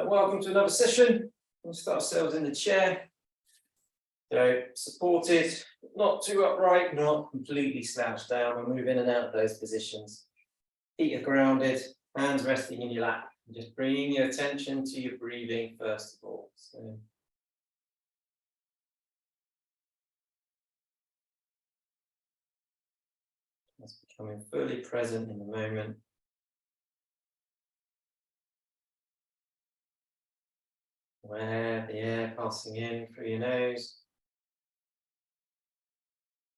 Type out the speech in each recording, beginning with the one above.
Welcome to another session. We'll start ourselves in the chair. So supported, not too upright, not completely slouched down. We'll move in and out of those positions. Feet are grounded, hands resting in your lap. Just bringing your attention to your breathing first of all. So that's becoming fully present in the moment. Where the air passing in through your nose,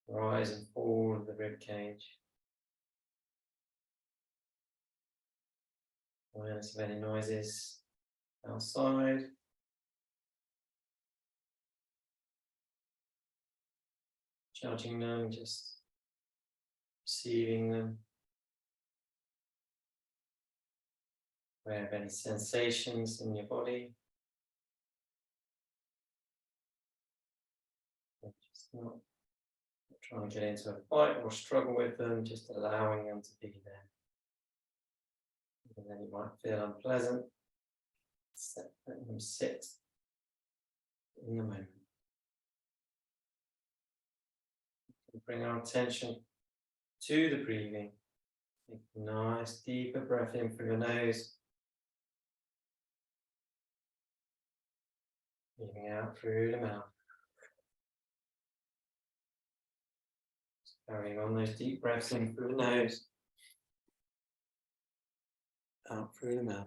rise and fall of the rib cage. Awareness of any noises outside. Judging them, just receiving them. Aware of any sensations in your body. Just not trying to get into a fight or struggle with them, just allowing them to be there. And then you might feel unpleasant, letting them sit in the moment. Bring our attention to the breathing. Take a nice deeper breath in through your nose. Breathing out through the mouth. Carrying on those deep breaths in through the nose. Out through the mouth.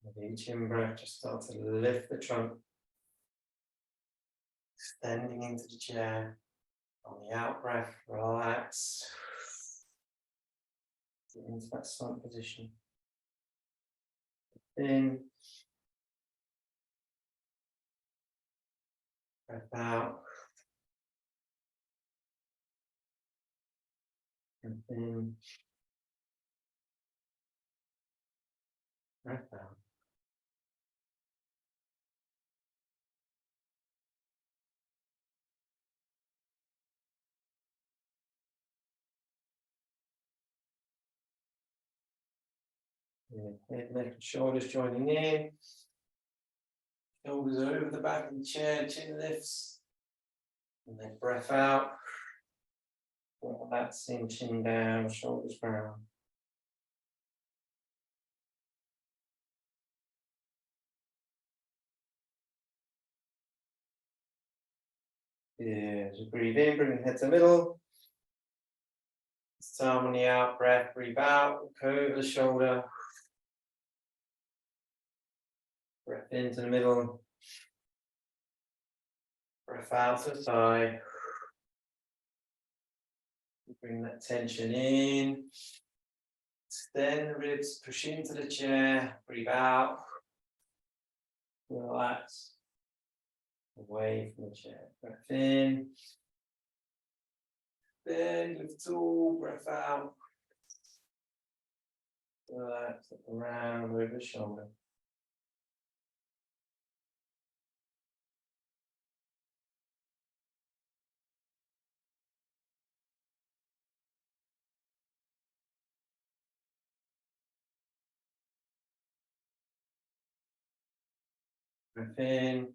With each in-breath, just start to lift the trunk. Extending into the chair. On the out-breath, relax. Get into that silent position. In. Breath out. Breath in. Breath out. Head, neck, and shoulders joining in. Shoulders over the back of the chair, chin lifts. And then breath out. Relaxing, chin down, shoulders round. Yeah, just breathe in, bring the head to the middle. This time on the out breath, breathe out, look over the shoulder. Breath into the middle. Breath out to the side. Bring that tension in. Extend the ribs, push into the chair, breathe out. Relax. Away from the chair. Breath in. Then lift tall, breath out. Relax, look around over the shoulder. Breath in.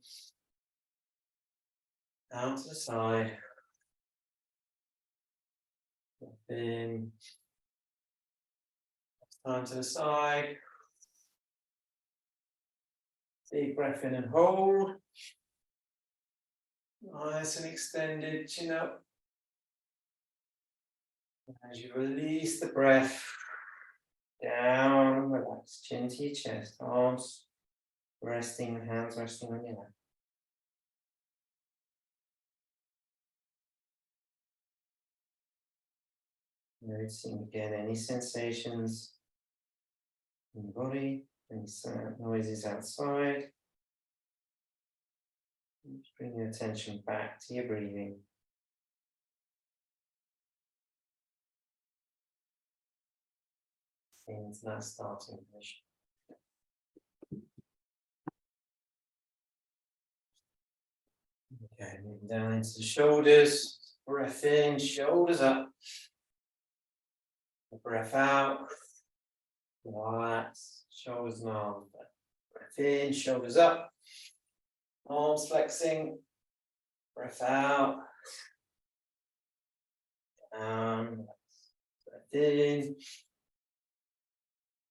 Out to the side. Breath in. Time to the side. Deep breath in and hold. Nice and extended, chin up. As you release the breath, down, relax, chin to your chest, arms resting, hands resting on your lap. Noticing again any sensations in the body, any noises outside. Just bring your attention back to your breathing. Into that starting position. Okay, moving down into the shoulders. Breath in, shoulders up. Breath out. Relax, shoulders and arms. Breath in, shoulders up, arms flexing. Breath out. Down. Breath in.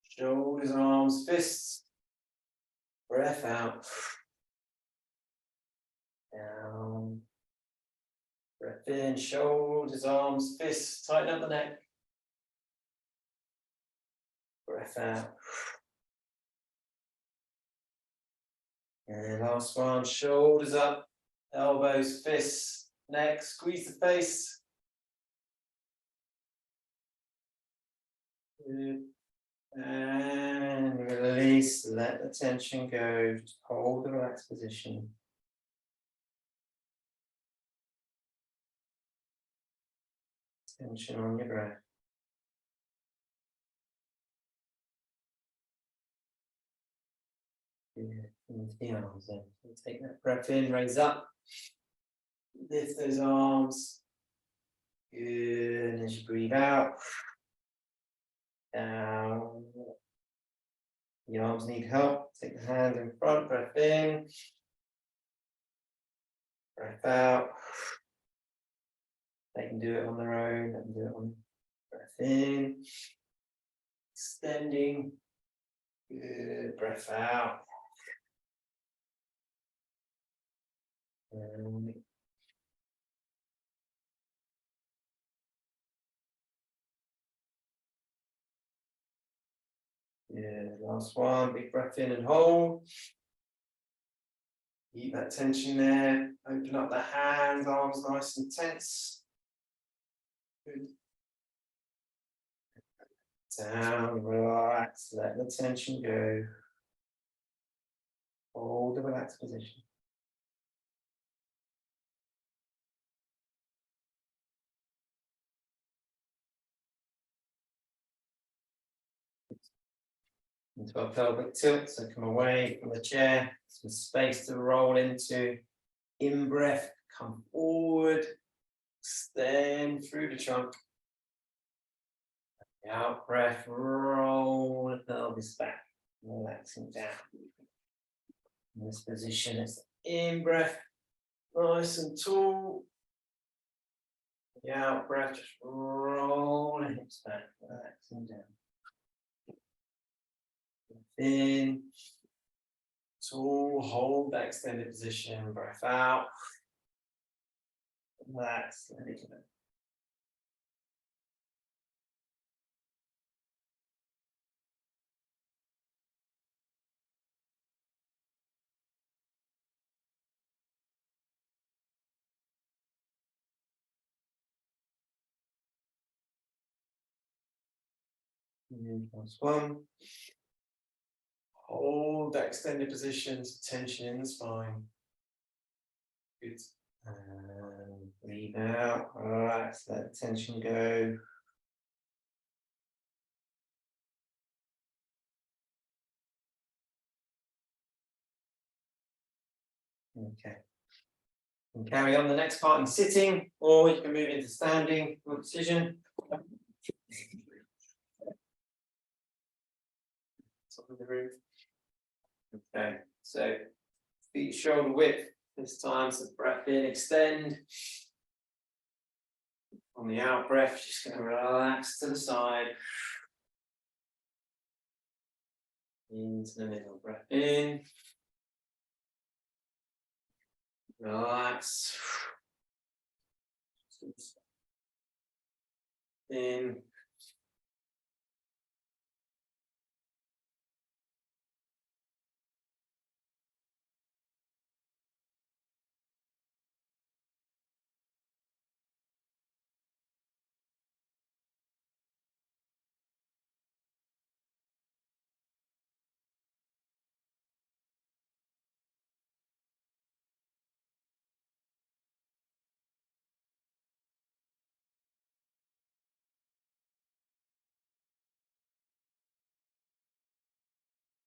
Shoulders and arms, fists. Breath out. Down. Breath in, shoulders, arms, fists. Tighten up the neck. Breath out. And last one, shoulders up, elbows, fists, neck, squeeze the face. Good. And release, let the tension go, just hold the relaxed position. Tension on your breath. Good. Into the arms then. So take that breath in, raise up. Lift those arms. Good. And as you breathe out, down. The arms need help. Take the hand in front, breath in. Breath out. They can do it on their own. They can do it on breath in. Extending. Good. Breath out. And yeah, last one. Big breath in and hold. Keep that tension there. Open up the hands, arms nice and tense. Good. Down, relax, let the tension go. Hold the relaxed position. Into our pelvic tilt, so come away from the chair, some space to roll into. In breath, come forward, extend through the trunk. Out breath, roll the pelvis back, relaxing down. In this position, it's in breath, nice and tall. The out breath, just roll the hips back, relaxing down. In, tall, hold that extended position, breath out. Relax, let it go. Plus one. Hold that extended position, tension in the spine. Good. And breathe out, relax, let the tension go. Okay. And carry on the next part in sitting, or you can move into standing, your decision. Top of the roof. Okay, so feet shoulder width this time, so breath in, extend. On the out breath, just going to relax to the side. Into the middle, breath in. Relax. In.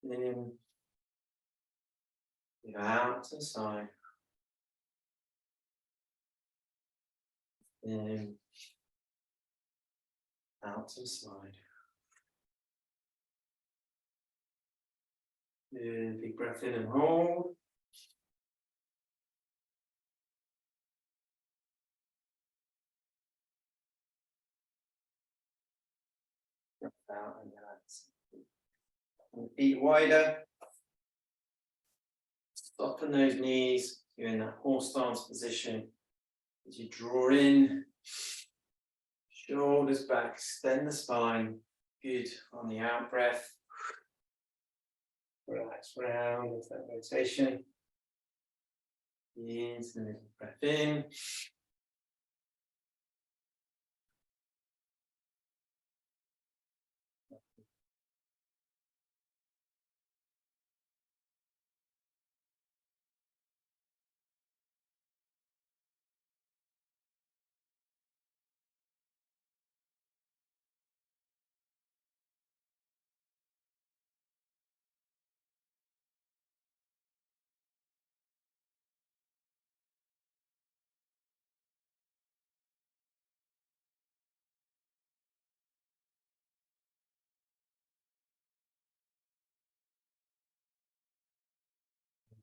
In. Out to the side. In. Out to the side. Good. Big breath in and hold. Breath out and relax. And feet wider. Soften those knees. You're in that horse stance position. As you draw in, shoulders back, extend the spine. Good. On the out breath. Relax round into that rotation. Into the middle, breath in.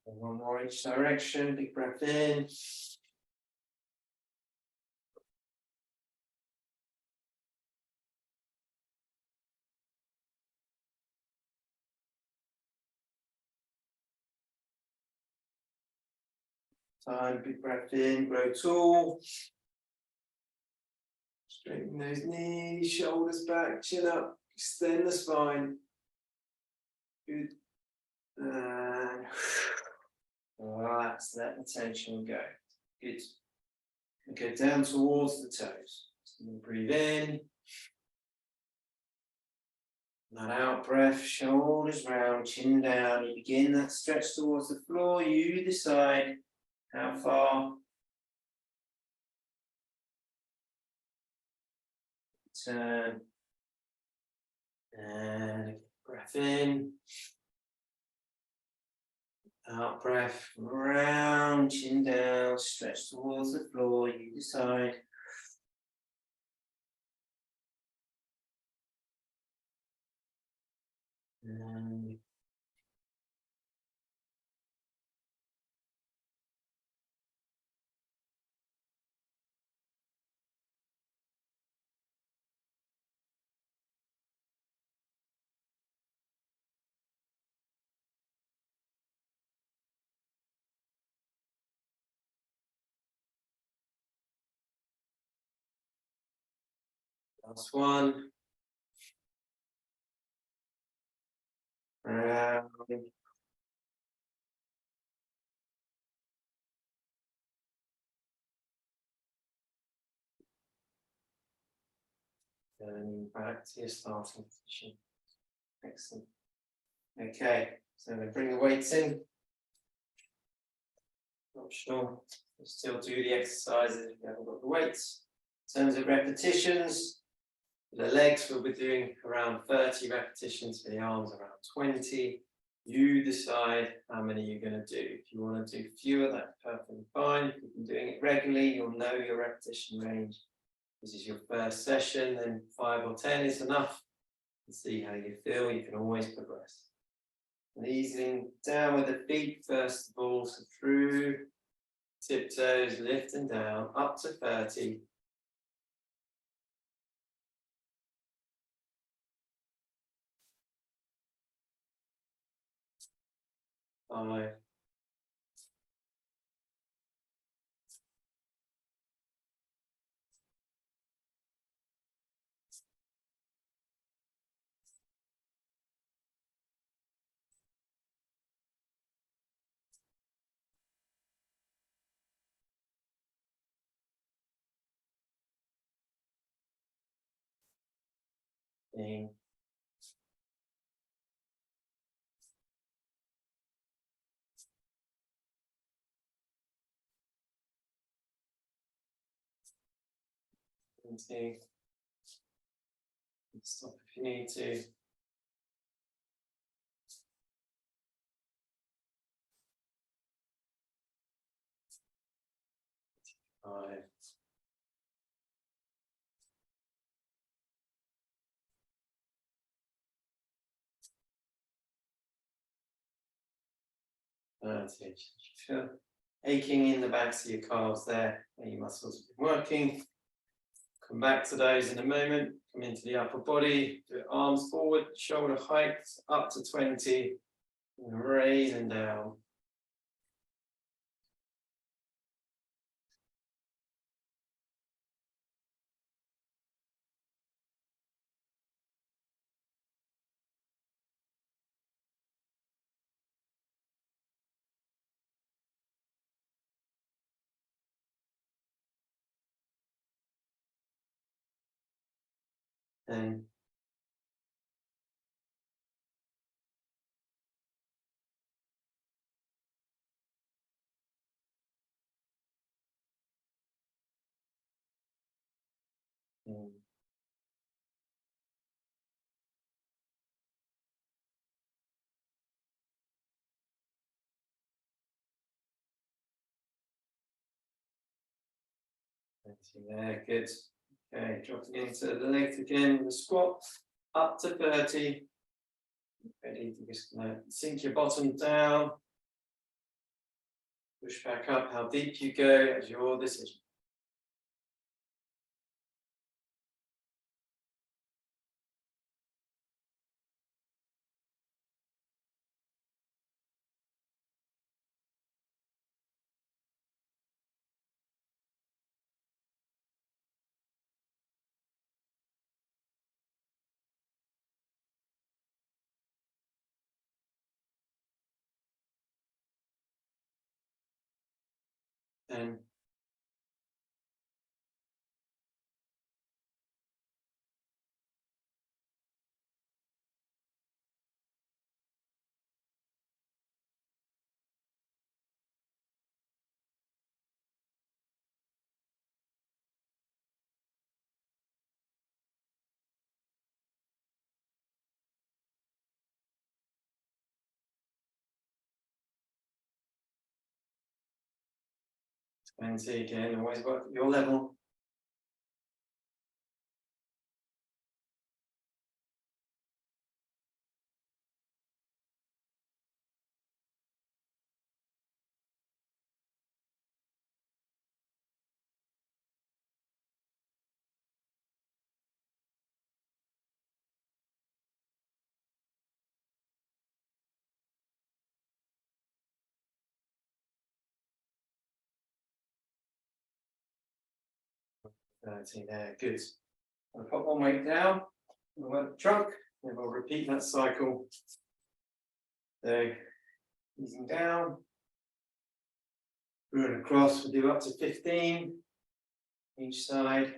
One more each direction. Big breath in. Time, big breath in, grow tall. Straighten those knees, shoulders back, chin up, extend the spine. Good. And relax, let the tension go. Good. And go down towards the toes. And breathe in. That out breath, shoulders round, chin down. You begin that stretch towards the floor. You decide how far. Turn. And breath in. Out breath, round, chin down, stretch towards the floor. You decide. And last one. Round. Turning back to your starting position. Excellent. Okay, so I'm going to bring the weights in. Optional. We'll still do the exercises if you haven't got the weights. In terms of repetitions, for the legs, we'll be doing around 30 repetitions, for the arms around 20. You decide how many you're going to do. If you want to do fewer, that's perfectly fine. If you've been doing it regularly, you'll know your repetition range. This is your first session, then 5 or 10 is enough. And see how you feel. You can always progress. And easing down with the feet first of all, so through tiptoes, lift and down, up to 30. 5. 15. 20. Stop if you need to. 5. 30. Feel aching in the backs of your calves there, where your muscles have been working. Come back to those in a moment. Come into the upper body, do it arms forward, shoulder height up to 20, and raise and down. And there, good. Okay, dropping into the legs again, the squat, up to 30. Ready to just sink your bottom down. Push back up, how deep you go as your decision. And 20 again, always work at your level. There, good. I'll put one weight down, we'll work the trunk, and we'll repeat that cycle. So, easing down, through and across, we'll do up to 15 each side.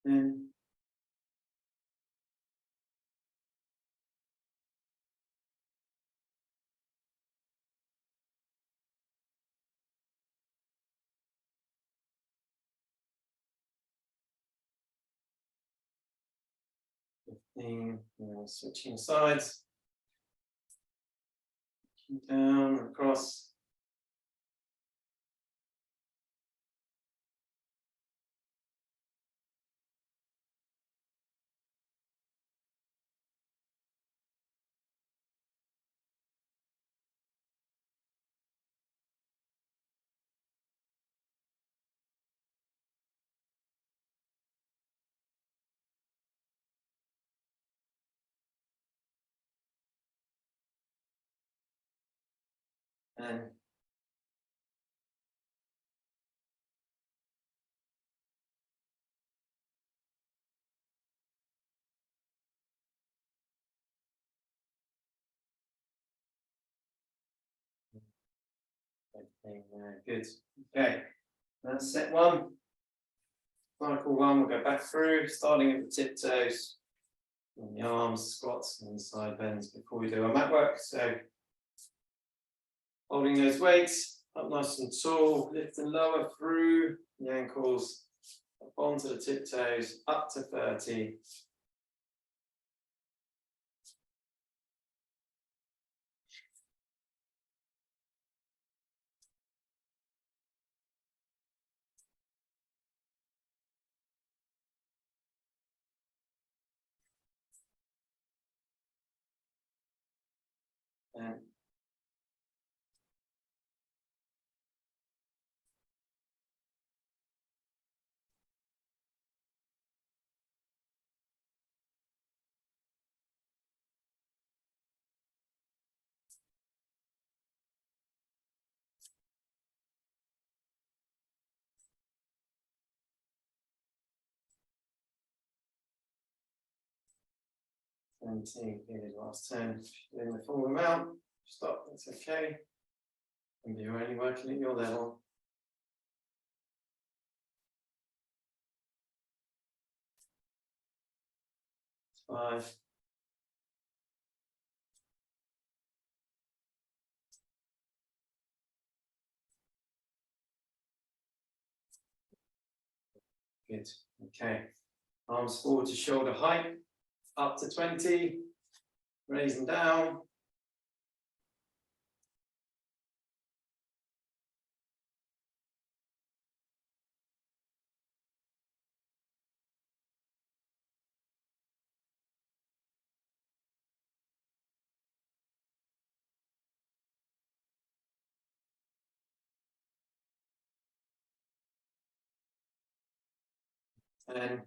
And 15, switching sides. Down, across. And good. Okay, that's set one. Cycle one, we'll go back through, starting at the tiptoes, and the arms, squats, and side bends before we do our mat work. So Holding those weights up nice and tall, lift and lower through the ankles, up onto the tiptoes, up to 30. And 17, good, last 10. Doing the full amount, stop, that's okay. And you're only working at your level. 5. Good, okay. Arms forward to shoulder height, up to 20, raise them down. And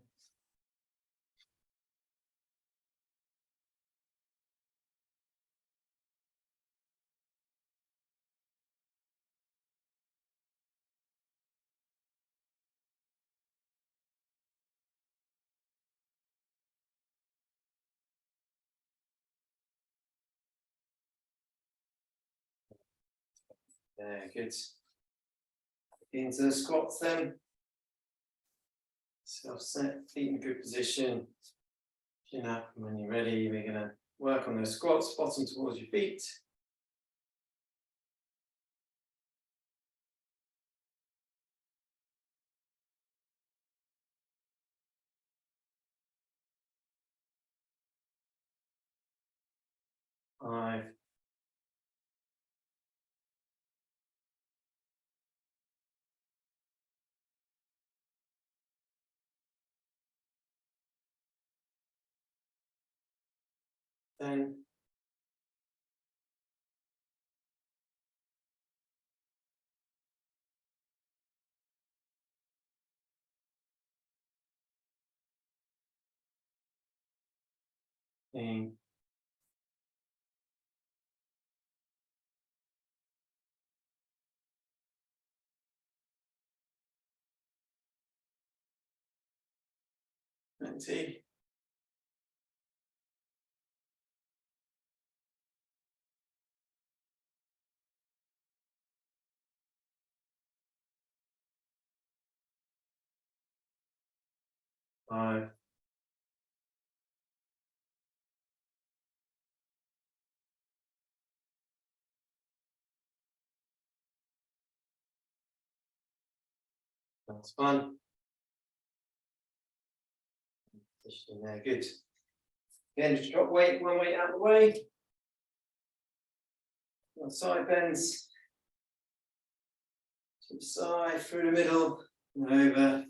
good. Into the squats then. Self set, feet in good position. Chin up, and when you're ready, we're going to work on those squats, bottom towards your feet. Five. 10. 15. 20. 5. 1. Position there, good. Again, just drop weight, one weight out of the way. One side bends. To the side, through the middle, and over.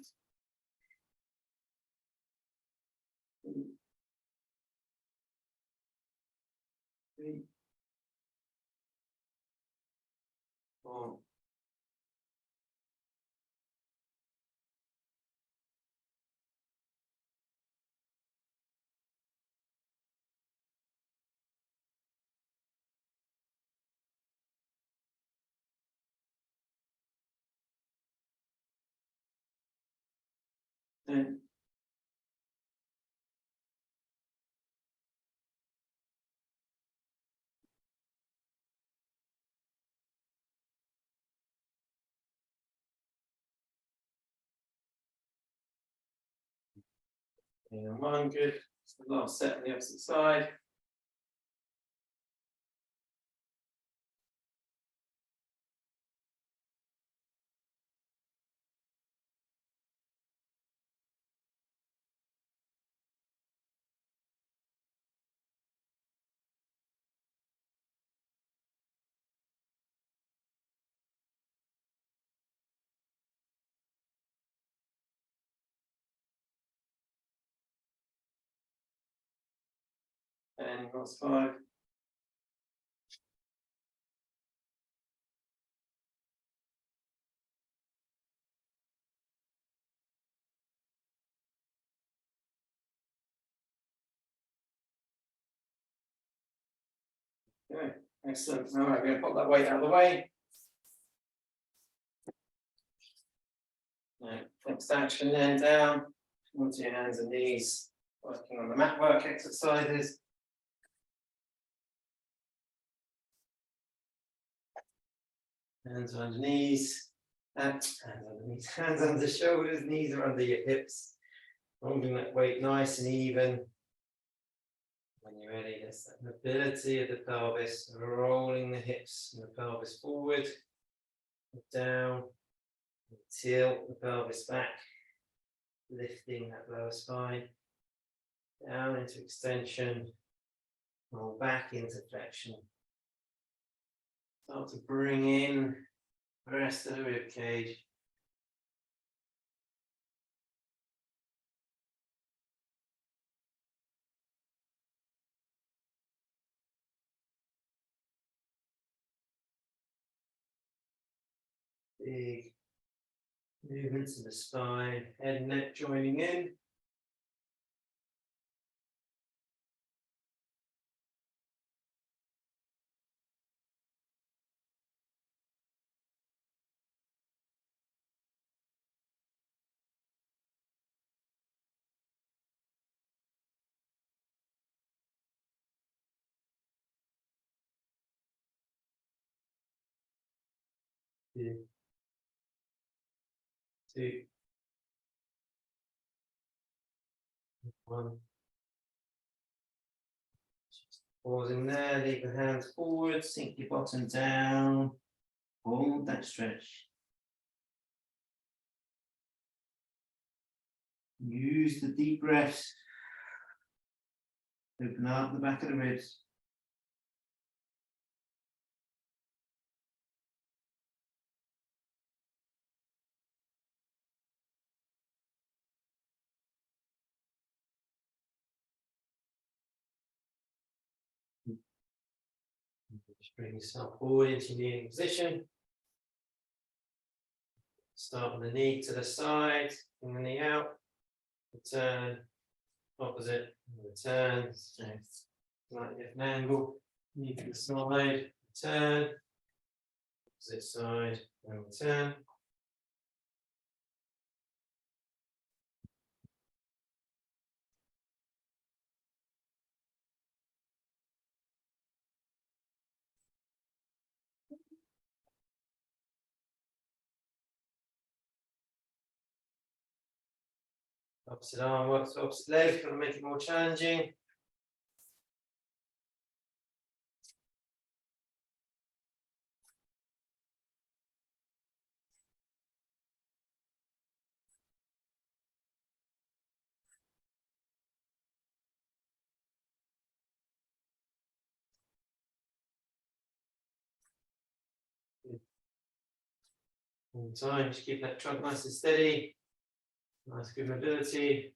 3. 4. 10. And 1, good. So the last set on the opposite side. And last 5. Okay, excellent. All right, we're going to pop that weight out of the way. Right, next action then down onto your hands and knees, working on the mat work exercises. Hands on knees, hands underneath, hands under shoulders, knees are under your hips. Holding that weight nice and even. When you're ready, there's that mobility of the pelvis, rolling the hips and the pelvis forward, down, tilt the pelvis back, lifting that lower spine, down into extension, roll back into flexion. Start to bring in the rest of the rib cage. Big movements in the spine, head and neck joining in. Two, 1. Just pausing there, leave the hands forward, sink your bottom down, hold that stretch. Use the deep breaths. Open up the back of the ribs. Just bring yourself forward into kneeling position. Start with the knee to the side, bring the knee out, return, opposite, return, slightly different angle, knee to the side, return, opposite side, and return. Opposite arm works for opposite leg, going to make it more challenging. All the time, just keep that trunk nice and steady. Nice, good mobility.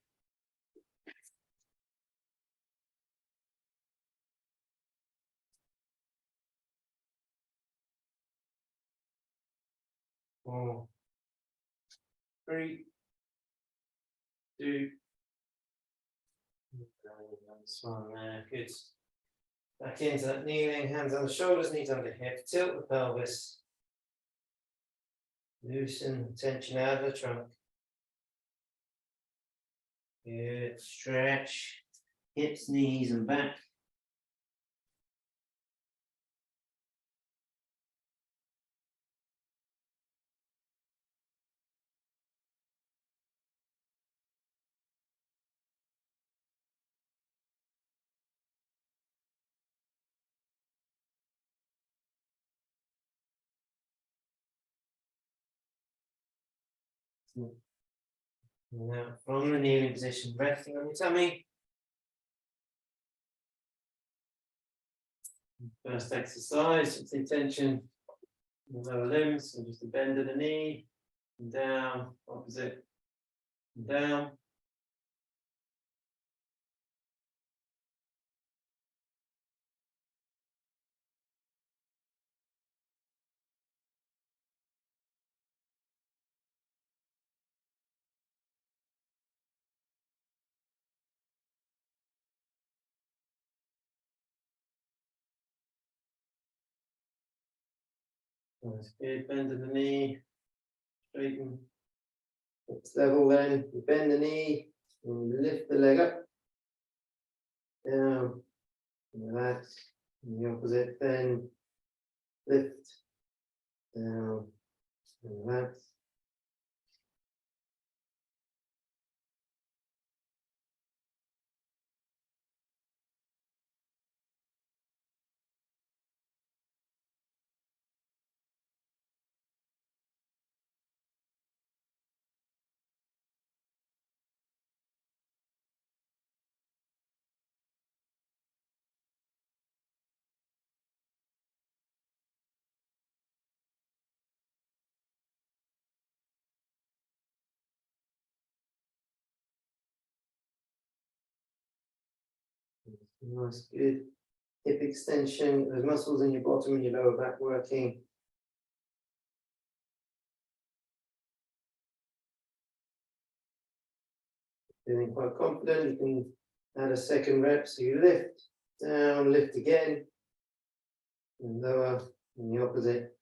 Four, 3, 2, nice one there, good. Back into that kneeling, hands on the shoulders, knees under hip, tilt the pelvis. Loosen tension out of the trunk. Good, stretch, hips, knees and back. Now from the kneeling position, resting on your tummy. First exercise, just intention in the lower limbs, so just a bend of the knee, and down, opposite, and down. That's good. Bend the knee, straighten. It's level then. You bend the knee and you lift the leg up, down, relax. And the opposite, bend, lift, down, and relax. Nice, good. Hip extension, there's muscles in your bottom and your lower back working. Feeling quite confident, you can add a second rep. So you lift, down, lift again, and lower, and the opposite.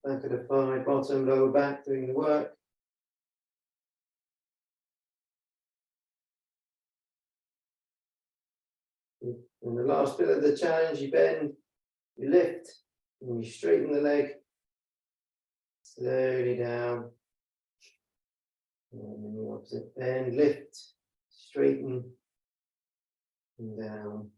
Back of the thigh, bottom, lower back, doing the work. And the last bit of the challenge, you bend, you lift, and you straighten the leg. Slowly down. And then the opposite, bend, lift, straighten, and down.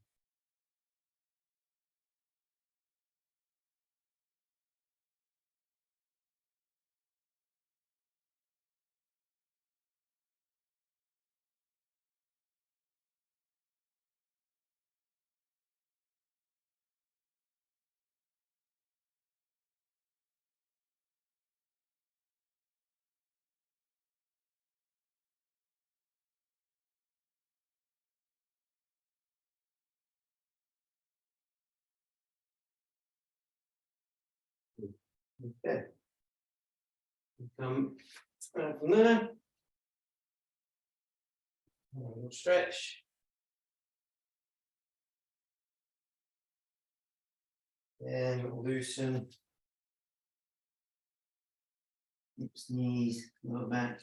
Okay. Come out from there. We'll stretch. And we'll loosen. Hips, knees, lower back.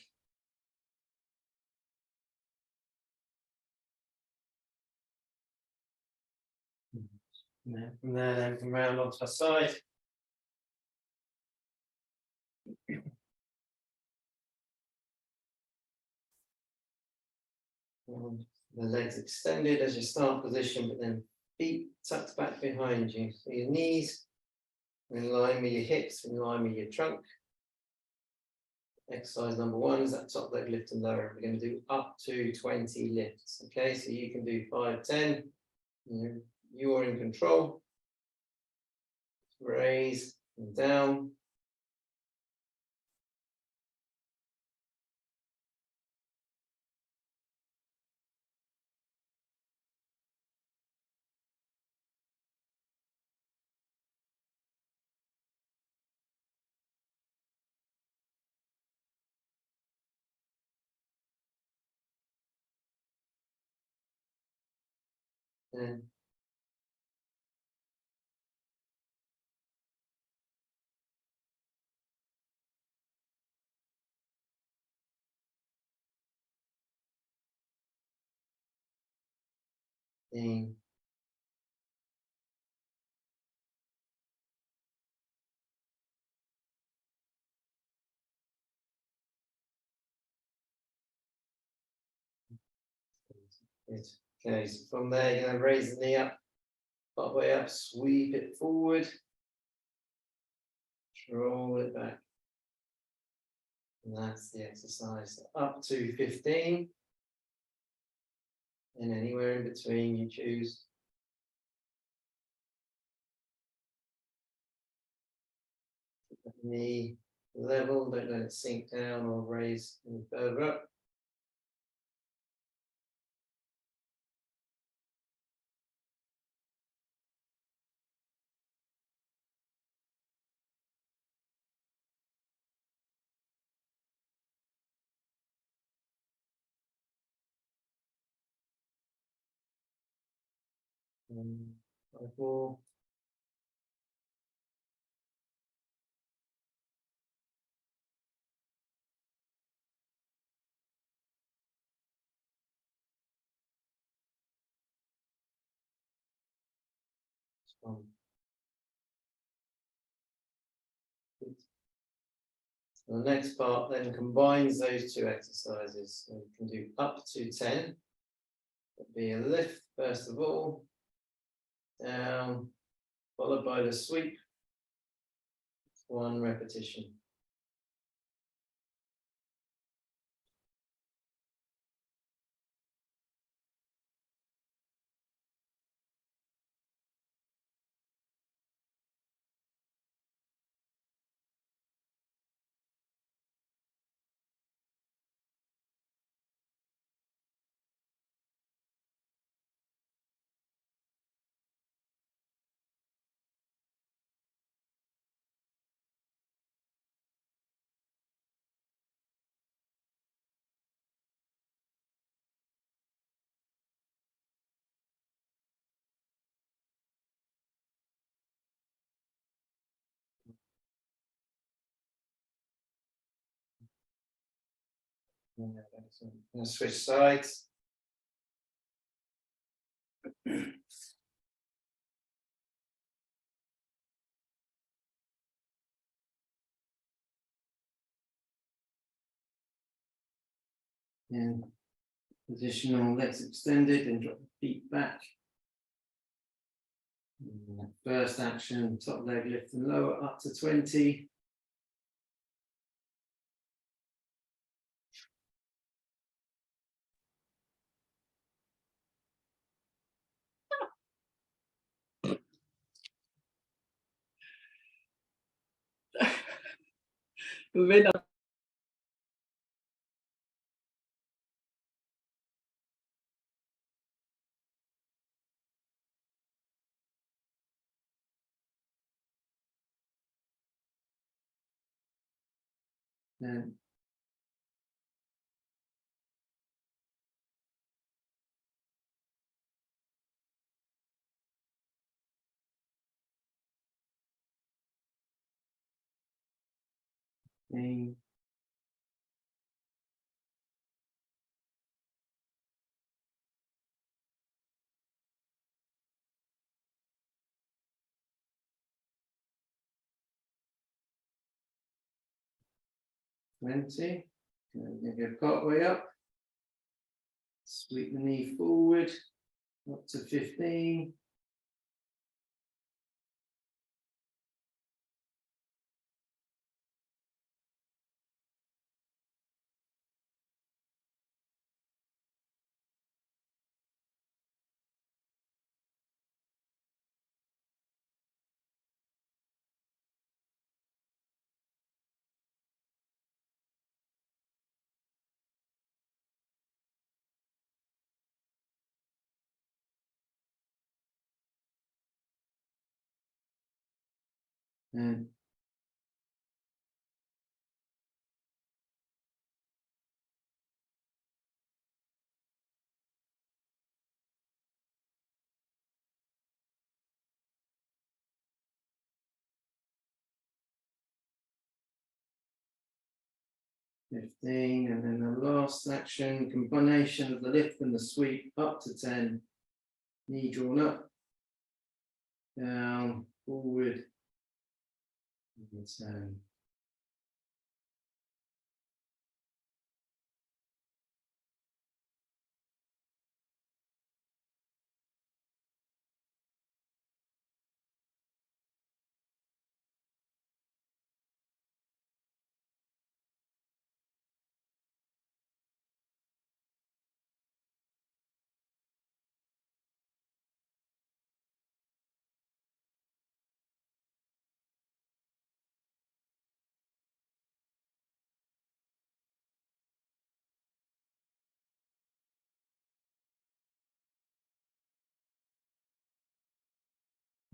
And then from there, then come round onto the side. And the legs extended as your start position, but then feet tucked back behind you. So your knees in line with your hips, in line with your trunk. Exercise number 1 is that top leg lift and lower. We're going to do up to 20 lifts. Okay, so you can do 5, 10. You're in control. Raise and down. And then okay, so from there, you're going to raise the knee up, part way up, sweep it forward, roll it back. And that's the exercise. Up to 15. And anywhere in between you choose. Keep the knee level, don't let it sink down or raise any further up. 4. The next part then combines those two exercises. So you can do up to 10. It'll be a lift first of all, down, followed by the sweep. 1 repetition. Yeah, excellent. I'm going to switch sides. And positional legs extended and drop the feet back. And first action, top leg lift and lower up to 20. And then twenty. And go part way up. Sweep the knee forward up to 15. And fifteen, and then the last action, combination of the lift and the sweep up to 10. Knee drawn up, down, forward, and 10.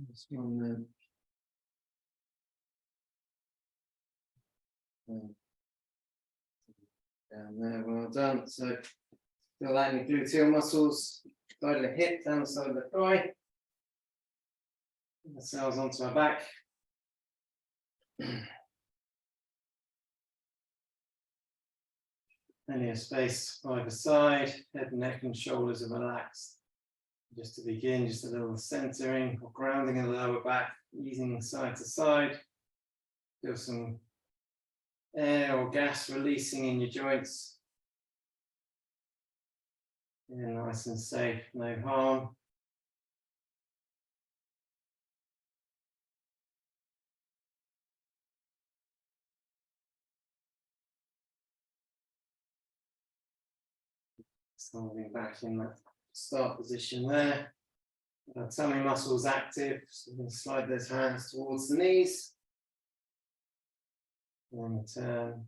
This one then. Down there, well done. So feel that in your gluteal muscles, side of the hip, down the side of the thigh. ourselves onto our back. Plenty of space either side, head, neck and shoulders are relaxed. Just to begin, just a little centering or grounding in the lower back, easing side to side. Feel some air or gas releasing in your joints. Yeah, nice and safe, no harm. Standing back in that start position there. Our tummy muscles active, so we can slide those hands towards the knees. And turn.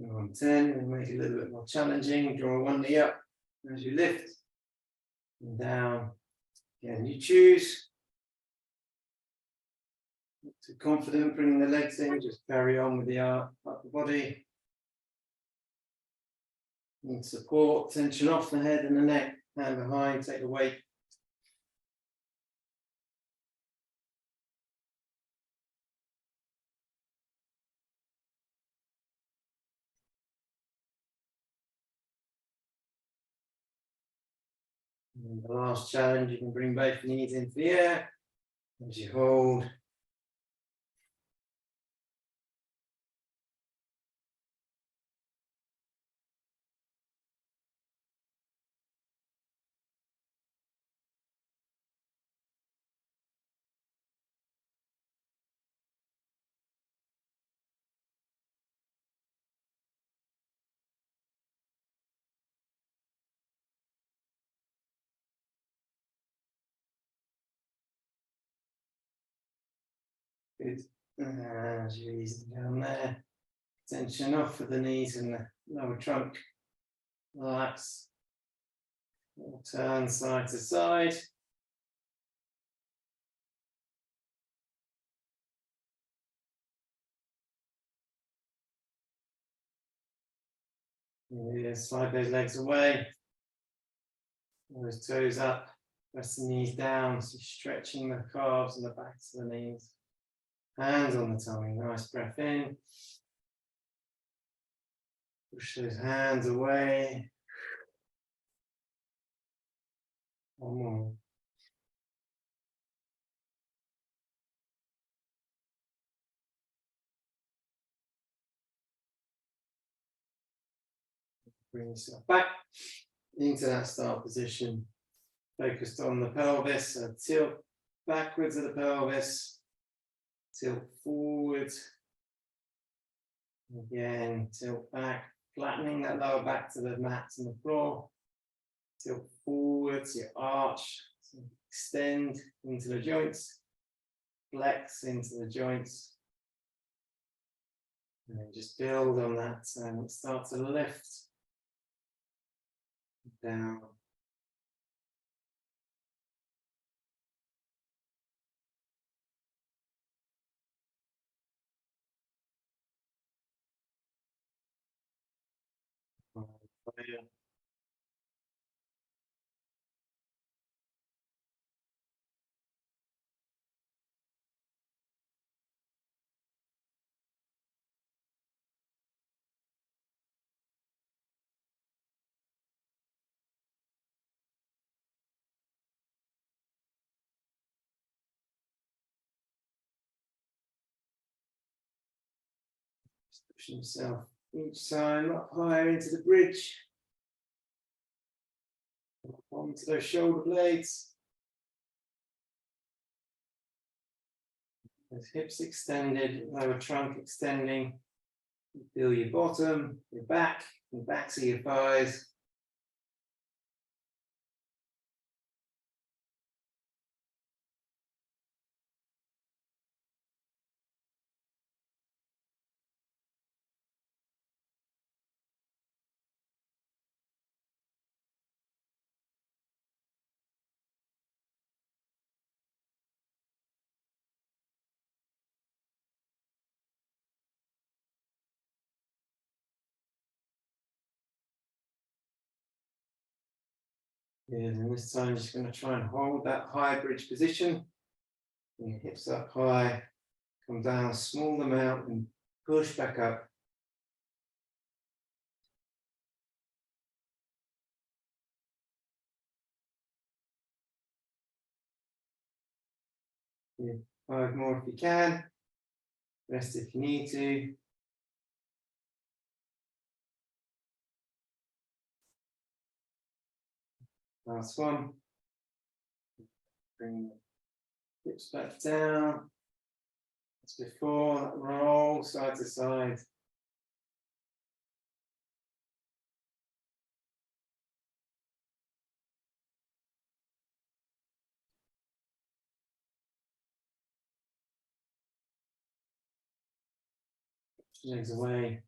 And on 10, we'll make it a little bit more challenging. Draw one knee up as you lift and down. Again, you choose. Not too confident, bringing the legs in, just carry on with the upper body. Need support, tension off the head and the neck, hand behind, take the weight. And the last challenge, you can bring both knees into the air as you hold. Good. As you ease down there, tension off of the knees and the lower trunk. Relax. We'll turn side to side. Yeah, slide those legs away. Those toes up. Press the knees down. So stretching the calves and the backs of the knees. Hands on the tummy. Nice breath in. Push those hands away. One more. Bring yourself back into that start position. Focused on the pelvis. So tilt backwards of the pelvis. Tilt forward. Again, tilt back, flattening that lower back to the mat and the floor. Tilt forwards, your arch, so extend into the joints, flex into the joints. And then just build on that and start to lift down. Just push yourself each time up higher into the bridge. Onto those shoulder blades. Those hips extended, lower trunk extending. Feel your bottom, your backs of your thighs. Good, and this time just going to try and hold that high bridge position. Your hips up high, come down, small them out and push back up. Good. 5 more if you can. Rest if you need to. Last one. Bring the hips back down. As before, roll side to side. Legs away.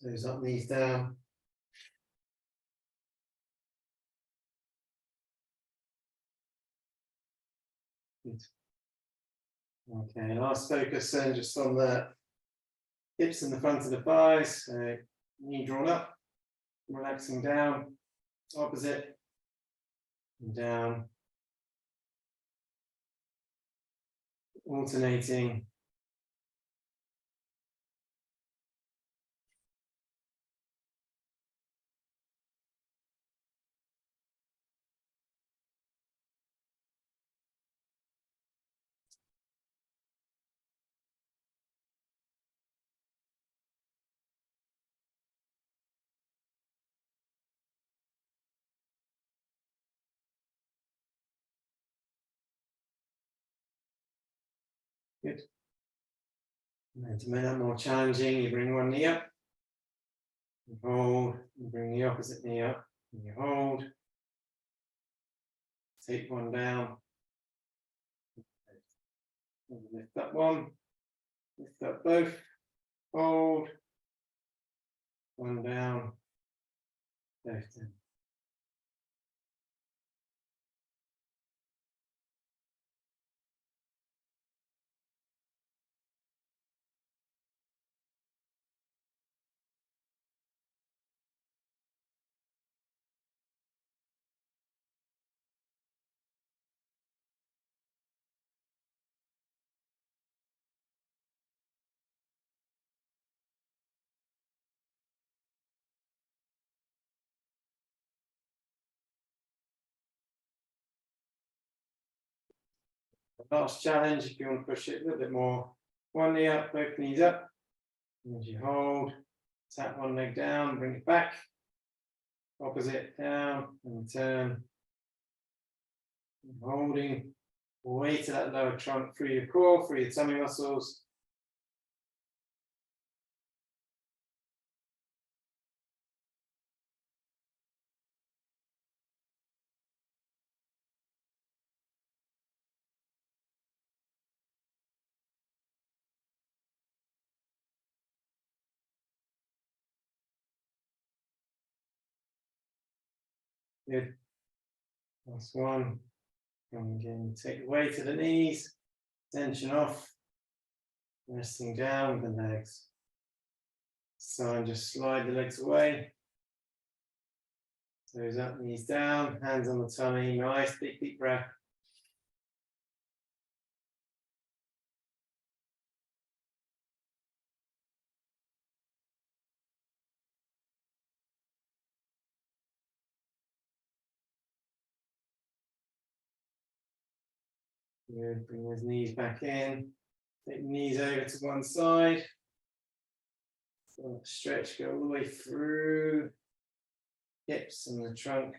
Toes up, knees down. Good. Okay, last focus then just on the hips in the front of the thighs. So knee drawn up, relaxing down, opposite, and down, alternating. Good. And to make that more challenging, you bring one knee up, you hold, you bring the opposite knee up, and you hold. Take one down. Lift up one, lift up both, hold, one down, both down. Last challenge, if you want to push it a little bit more, one knee up, both knees up, and as you hold, tap one leg down, bring it back, opposite down, and turn, and holding, weight to that lower trunk through your core, through your tummy muscles. Good. Last one. And again, take the weight to the knees, tension off, resting down with the legs. So and just slide the legs away. Toes up, knees down, hands on the tummy, nice big deep breath. Good. Bring those knees back in. Take the knees over to one side. So stretch, go all the way through hips and the trunk.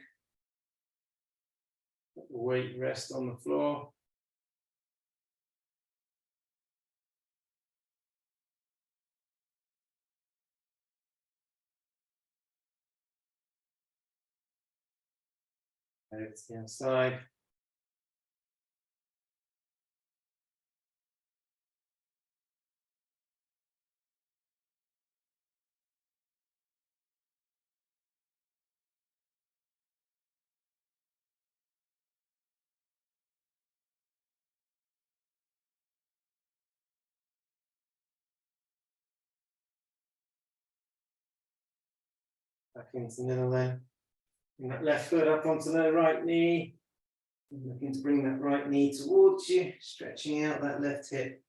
Let the weight rest on the floor. Over to the outside. Back into the middle then. Bring that left foot up onto the right knee. Looking to bring that right knee towards you, stretching out that left hip.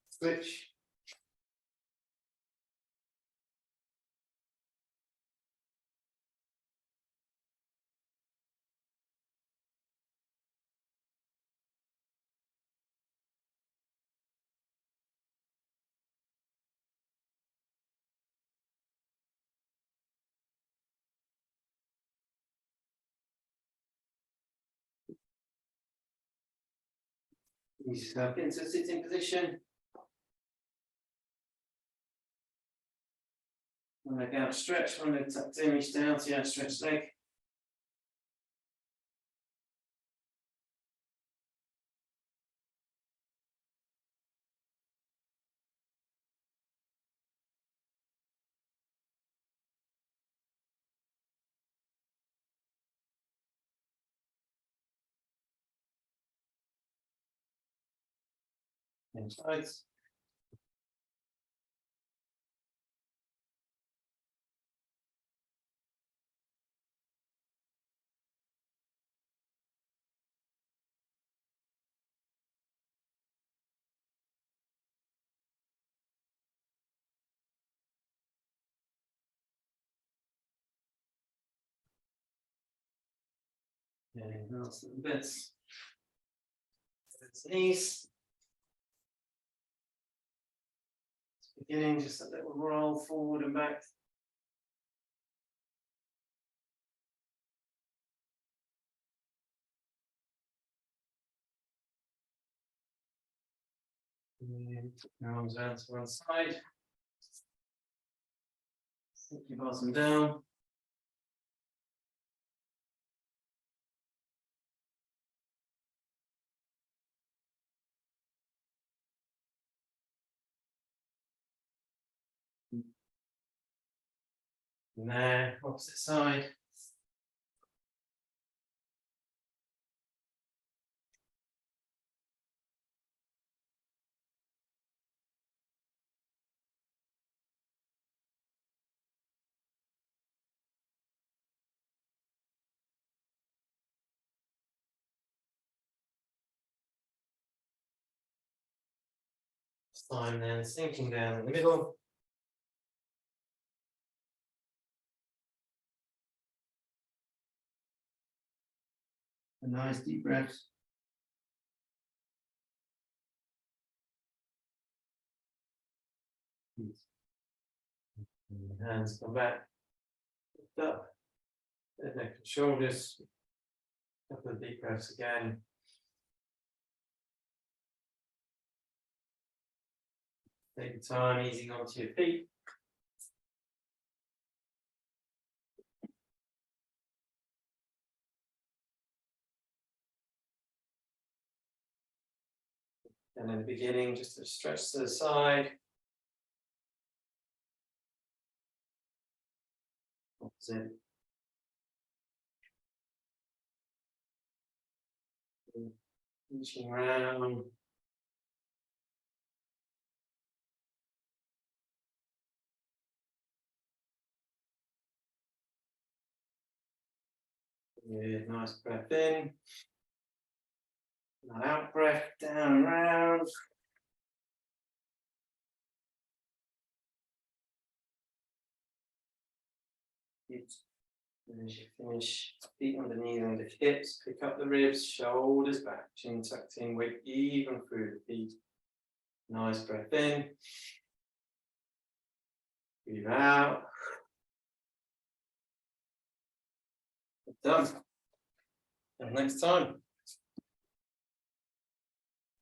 Switch. Ease yourself into a sitting position. One leg outstretched, one leg tucked in, reach down to the outstretched leg. And sides. And last little bits. Knees. Beginning just a little roll forward and back. And arms out to one side. Simply pass them down. And there, opposite side. Time then sinking down in the middle. A nice deep breath. Hands come back, lift up, neck and shoulders. Couple of deep breaths again. Take your time, easing onto your feet. And in the beginning, just to stretch to the side. Opposite. Reaching around. Good, nice breath in. An out breath, down and round. Good. And as you finish, feet underneath on the hips, pick up the ribs, shoulders back, chin tucked in, weight even through the feet. Nice breath in. Breathe out. Done. Until next time.